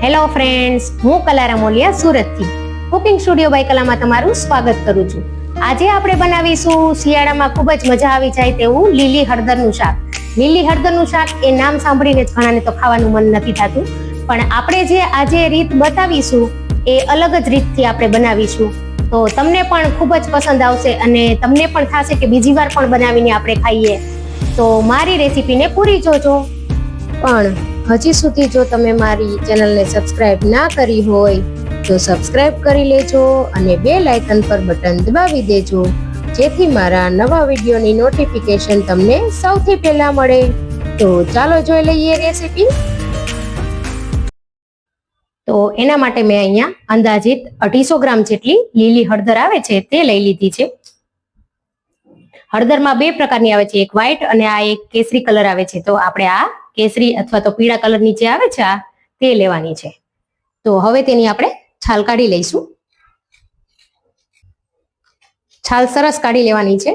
Hello friends, હું કલા રામોલિયા સુરતથી કુકિંગ સ્ટુડિયો બાય કલામાં તમારું સ્વાગત કરું છું. આજે આપણે બનાવીશું શિયાળામાં ખૂબ જ મજા આવી જાય તેવું લીલી હળદરનું શાક. લીલી હળદરનું શાક એ નામ સાંભળીને જ ઘણાને તો ખાવાનું મન નથી થતું, પણ આપણે જે આજે રીત બતાવીશું એ અલગ જ રીતથી આપણે બનાવીશું. તો તમને પણ ખૂબ જ પસંદ આવશે અને તમને પણ થશે કે બીજી વાર પણ બનાવીને આપણે ખાઈએ. તો મારી રેસીપીને પૂરી જોજો. પણ હજી સુધી જો તમે મારી ચેનલને સબસ્ક્રાઇબ ના કરી હોય તો સબસ્ક્રાઇબ કરી લેજો અને બેલ આઇકન પર બટન દબાવી દેજો, જેથી મારા નવા વિડીયોની નોટિફિકેશન તમને સૌથી પહેલા મળે. તો ચાલો જોઈ લઈએ રેસીપી. તો એના માટે મેં અહીંયા અંદાજિત 250 ગ્રામ જેટલી લીલી હળદર આવે છે તે લઈ લીધી છે. હળદરમાં 2 પ્રકારની આવે છે, એક વ્હાઈટ અને આ એક કેસરી કલર આવે છે. તો આપણે આ કેસરી અથવા તો પીળા કલર ની જે આવે છે આ તે લેવાની છે. તો હવે તેની આપણે છાલ કાઢી લઈશું. છાલ સરસ કાઢી લેવાની છે,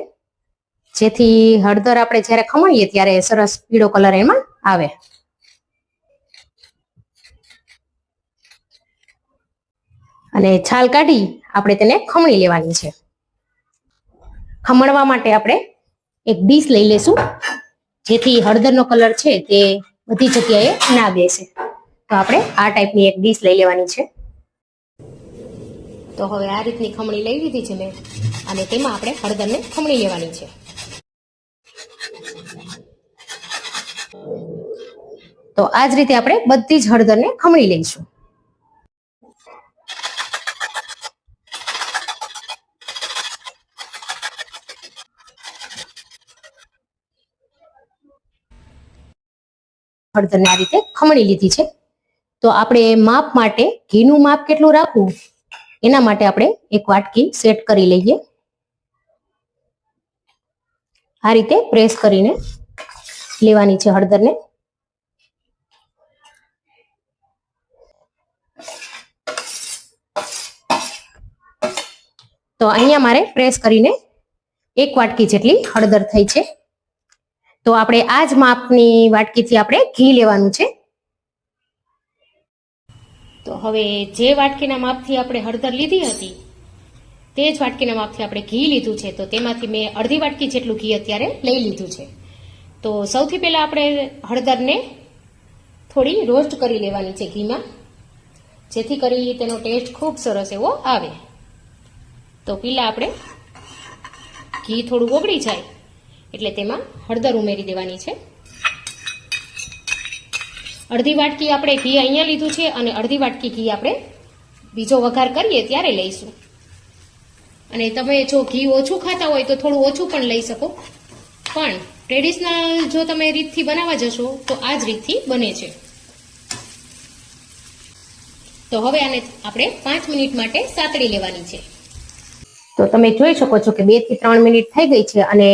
જેથી હળદર આપણે જ્યારે ખમણીએ ત્યારે સરસ પીળો કલર એમાં આવે. અને છાલ કાઢી આપણે તેને ખમણી લેવાની છે. ખમણવા માટે આપણે એક ડીશ લઈ લેશું, જેથી હળદરનો કલર છે તે બધી જગ્યાએ ના બેસે. તો આપણે આ ટાઈપની એક ડીશ લઈ લેવાની છે. તો હવે આ રીતની ખમણી લઈ લીધી છે મેં, અને તેમાં આપણે હળદરને ખમણી લેવાની છે. તો આ જ રીતે આપણે બધી જ હળદરને ખમણી લઈશું. હળદરને આ રીતે ખમણી લીધી છે. તો આપણે માપ માટે ઘીનું માપ કેટલું રાખવું એના માટે આપણે એક વાટકી સેટ કરી લઈએ. આ રીતે પ્રેસ કરીને લેવાની છે હળદરને. તો અહીંયા મારે પ્રેસ કરીને એક વાટકી જેટલી હળદર થઈ છે. તો આપણે આ જ માપની વાટકીથી આપણે ઘી લેવાનું છે. તો હવે જે વાટકીના માપથી આપણે હળદર લીધી હતી તે જ વાટકીના માપથી આપણે ઘી લીધું છે. તો તેમાંથી મેં અડધી વાટકી જેટલું ઘી અત્યારે લઈ લીધું છે. તો સૌથી પહેલા આપણે હળદરને થોડી રોસ્ટ કરી લેવાની છે ઘીમાં, જેથી કરી તેનો ટેસ્ટ ખૂબ સરસ એવો આવે. તો પહેલા આપણે ઘી થોડું ઓગળી જાય એટલે તેમાં હળદર ઉમેરી દેવાની છે. અડધી વાટકી આપણે ઘી અહીંયા લીધું છે અને અડધી વાટકી ઘી આપણે બીજો વઘાર કરીએ ત્યારે લઈશું. અને તમે જો ઘી ઓછું ખાતા હોય તો થોડું ઓછું પણ લઈ શકો, પણ ટ્રેડિશનલ જો તમે રીતથી બનાવવા જશો તો આ જ રીતથી બને છે. તો હવે આને આપણે 5 મિનિટ માટે સાતળી લેવાની છે. તો તમે જોઈ શકો છો કે 2 થી 3 મિનિટ થઈ ગઈ છે અને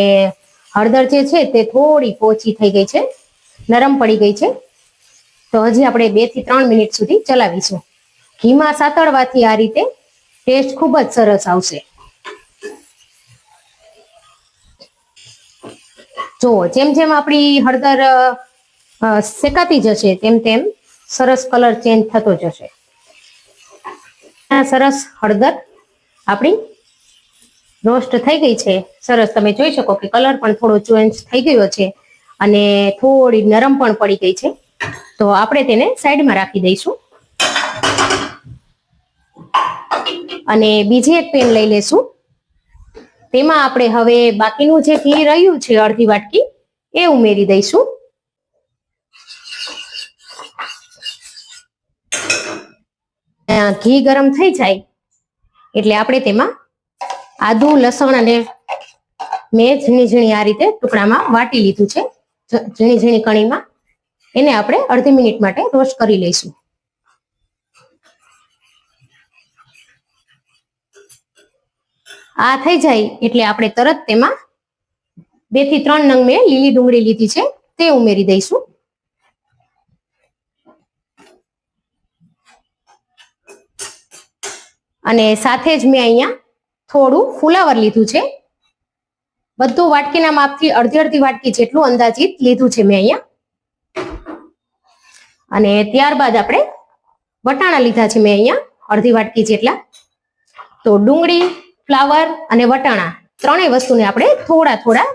હળદર જે છે તે થોડી પોચી થઈ ગઈ છે, નરમ પડી ગઈ છે. તો હજી આપણે 2 થી 3 મિનિટ સુધી ચલાવીશું. ઘીમાં સાતળવાથી આ રીતે ટેસ્ટ ખૂબ જ સરસ આવશે. જો જેમ જેમ આપણી હળદર શેકાતી જશે તેમ તેમ સરસ કલર ચેન્જ થતો જશે. સરસ હળદર આપણી રોસ્ટ થઈ ગઈ છે સરસ. તમે જોઈ શકો કે કલર પણ થોડો ચેન્જ થઈ ગયો છે અને થોડી નરમ પણ પડી ગઈ છે. તો આપણે તેને સાઈડમાં રાખી દઈશું અને બીજી એક પેન લઈ લેશું. તેમાં આપણે હવે બાકીનું જે ઘી રહ્યું છે અડધી વાટકી એ ઉમેરી દઈશું. ઘી ગરમ થઈ જાય એટલે આપણે તેમાં આદુ, લસણ અને મેં ઝીણી ઝીણી આ રીતે ટુકડામાં વાટી લીધું છે, ઝીણી ઝીણી કણીમાં. એને આપણે અડધી મિનિટ માટે રોસ્ટ કરી લઈશું. આ થઈ જાય એટલે આપણે તરત તેમાં 2 થી 3 નંગ મેં લીલી ડુંગળી લીધી છે તે ઉમેરી દઈશું. અને સાથે જ મેં અહીંયા થોડું ફુલાવર લીધું છે. બધું વાટકીના માપથી અડધી વાટકી જેટલું અંદાજિત લીધું છે મેં અહીંયા. અને ત્યારબાદ આપણે વટાણા લીધા છે મેં અહીંયા અડધી વાટકી જેટલા. તો ડુંગળી, ફ્લાવર અને વટાણા ત્રણેય વસ્તુને આપણે થોડા થોડા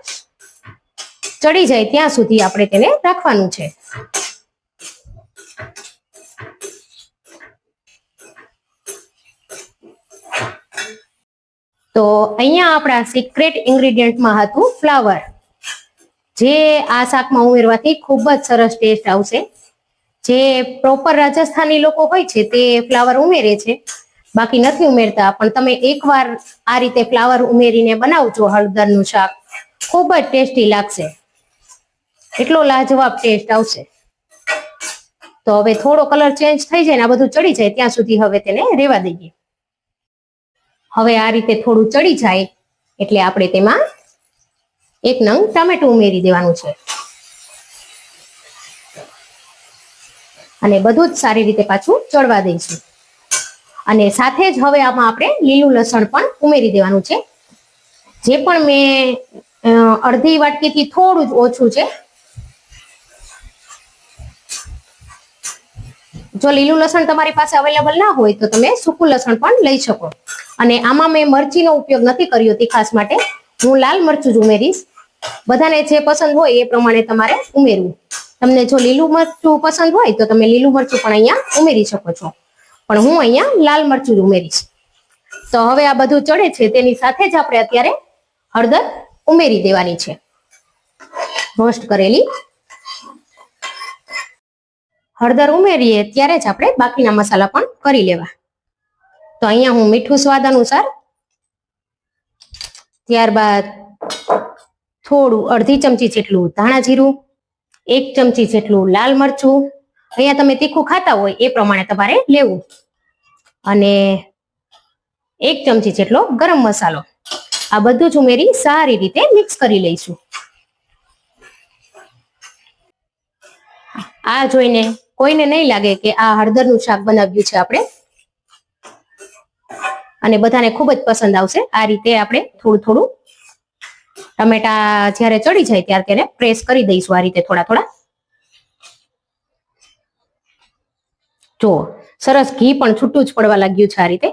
ચડી જાય ત્યાં સુધી આપણે તેને રાખવાનું છે. તો અહીંયા આપણા સિક્રેટ ઇન્ગ્રેડિયન્ટમાં હતું ફ્લાવર, જે આ શાકમાં ઉમેરવાથી ખૂબ જ સરસ ટેસ્ટ આવશે. જે પ્રોપર રાજસ્થાની લોકો હોય છે તે ફ્લાવર ઉમેરે છે, બાકી નથી ઉમેરતા. પણ તમે એકવાર આ રીતે ફ્લાવર ઉમેરીને બનાવજો હળદરનું શાક, ખૂબ જ ટેસ્ટી લાગશે, એટલો લાજવાબ ટેસ્ટ આવશે. તો હવે થોડો કલર ચેન્જ થઈ જાય ને આ બધું ચડી જાય ત્યાં સુધી હવે તેને રેવા દઈએ. હવે આ રીતે થોડું ચડી જાય એટલે આપણે તેમાં એક નંગ ટામેટું ઉમેરી દેવાનું છે અને બધું જ સારી રીતે પાછું ચડવા દઈશું. અને સાથે જ હવે આમાં આપણે લીલું લસણ પણ ઉમેરી દેવાનું છે, જે પણ મેં અડધી વાટકીથી થોડું જ ઓછું છે. જો લીલું લસણ તમારી પાસે અવેલેબલ ના હોય તો તમે સૂકું લસણ પણ લઈ શકો. અને આમાં મેં મરચીનો ઉપયોગ નથી કર્યો તીખાસ માટે, હું લાલ મરચું જ ઉમેરીશ. બધાને જે પસંદ હોય એ પ્રમાણે તમારે ઉમેરવું. તમને જો લીલું મરચું પસંદ હોય તો તમે લીલું મરચું પણ અહીંયા ઉમેરી શકો છો, પણ હું અહીંયા લાલ મરચું જ ઉમેરીશ. તો હવે આ બધું ચડે છે તેની સાથે જ આપણે અત્યારે હળદર ઉમેરી દેવાની છે, રોસ્ટ કરેલી. હળદર ઉમેરીએ ત્યારે જ આપણે બાકીના મસાલા પણ કરી લેવા. તો અહીંયા હું મીઠું સ્વાદ અનુસાર, ત્યારબાદ થોડું અડધી ચમચી જેટલું ધાણા જીરું, 1 ચમચી જેટલું લાલ મરચું, અહીંયા તમે તીખું ખાતા હોય એ પ્રમાણે તમારે લેવું, અને 1 ચમચી જેટલો ગરમ મસાલો. આ બધું જ ઉમેરી સારી રીતે મિક્સ કરી લઈશું. આ જોઈને કોઈને નહીં લાગે કે આ હળદરનું શાક બનાવ્યું છે આપણે, અને બધાને ખૂબ જ પસંદ આવશે. આ રીતે આપણે થોડું થોડું ટમેટા જ્યારે ચડી જાય ત્યારે તેને પ્રેસ કરી દઈશું આ રીતે થોડા થોડા. જો સરસ ઘી પણ છૂટું જ પડવા લાગ્યું છે આ રીતે.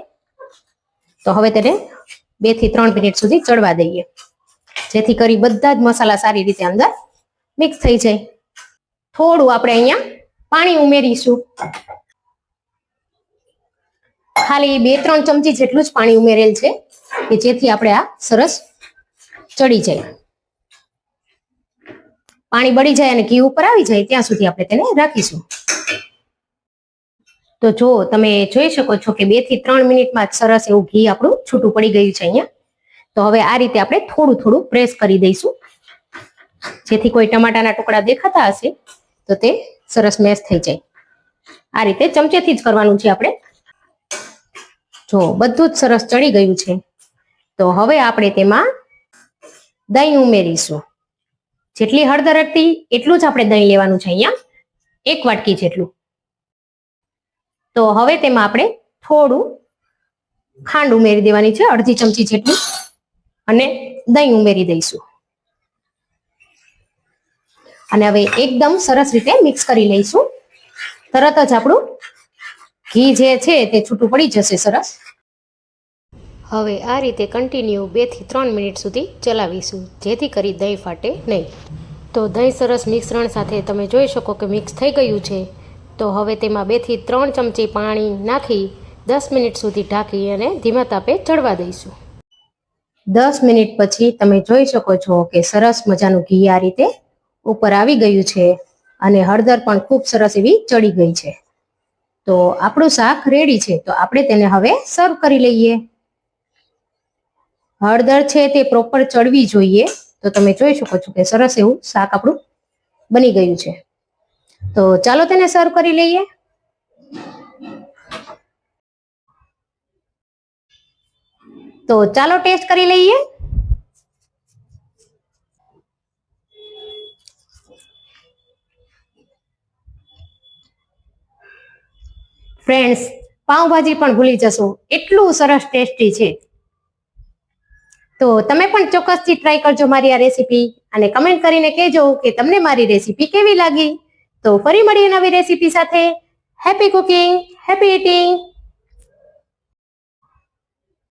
તો હવે તેને 2 થી 3 મિનિટ સુધી ચડવા દઈએ, જેથી કરી બધા જ મસાલા સારી રીતે અંદર મિક્સ થઈ જાય. થોડું આપણે અહીંયા પાણી ઉમેરીશું, ખાલી 2-3 ચમચી જેટલું જ પાણી ઉમેરેલ છે કે જેથી આપણે આ સરસ ચડી જાય. પાણી બળી જાય અને ઘી ઉપર આવી જાય ત્યાં સુધી આપણે તેને રાખીશું. તો જો તમે જોઈ શકો છો કે 2 થી 3 મિનિટમાં જ સરસ એવું ઘી આપણું છૂટું પડી ગયું છે અહીંયા. તો હવે આ રીતે આપણે થોડું થોડું પ્રેસ કરી દઈશું, જેથી કોઈ ટમાટાના ટુકડા દેખાતા હશે તો તે સરસ મેશ થઈ જાય. આ રીતે ચમચેથી જ કરવાનું છે આપણે. જો બધું જ સરસ ચડી ગયું છે. તો હવે આપણે તેમાં દહીં ઉમેરીશું. જેટલી હળદર હતી એટલું જ આપણે દહીં લેવાનું છે અહીંયા, 1 વાટકી જેટલું. તો હવે તેમાં આપણે થોડું ખાંડ ઉમેરી દેવાની છે, અડધી ચમચી જેટલું, અને દહીં ઉમેરી દઈશું. અને હવે એકદમ સરસ રીતે મિક્સ કરી લઈશું. તરત જ આપણું ઘી જે છે તે છૂટું પડી જશે સરસ. હવે આ રીતે કન્ટિન્યુ 2 થી 3 મિનિટ સુધી ચલાવીશું, જેથી કરી દહીં ફાટે નહીં. તો દહીં સરસ મિશ્રણ સાથે તમે જોઈ શકો કે મિક્સ થઈ ગયું છે. તો હવે તેમાં 2 થી 3 ચમચી પાણી નાખી 10 મિનિટ સુધી ઢાંકી અને ધીમા તાપે ચડવા દઈશું. 10 મિનિટ પછી તમે જોઈ શકો છો કે સરસ મજાનું ઘી આ રીતે ઉપર આવી ગયું છે અને હળદર પણ ખૂબ સરસ એવી ચડી ગઈ છે. તો આપણું શાક રેડી છે. તો આપણે તેને હવે સર્વ કરી લઈએ. હળદર છે તે પ્રોપર ચડવી જોઈએ. તો તમે જોઈ શકો છો કે સરસ એવું શાક આપણું બની ગયું છે. તો ચાલો તેને સર્વ કરી લઈએ. તો ચાલો ટેસ્ટ કરી લઈએ. ફ્રેન્ડ્સ, પાઉંભાજી પણ ભૂલી જશો, એટલું સરસ ટેસ્ટી છે. તો તમે પણ ચોક્કસથી ટ્રાય કરજો મારી આ રેસીપી, અને કમેન્ટ કરીને કહેજો કે તમને મારી રેસીપી કેવી લાગી. તો ફરી મળીએ નવી રેસીપી સાથે. Happy cooking, happy eating.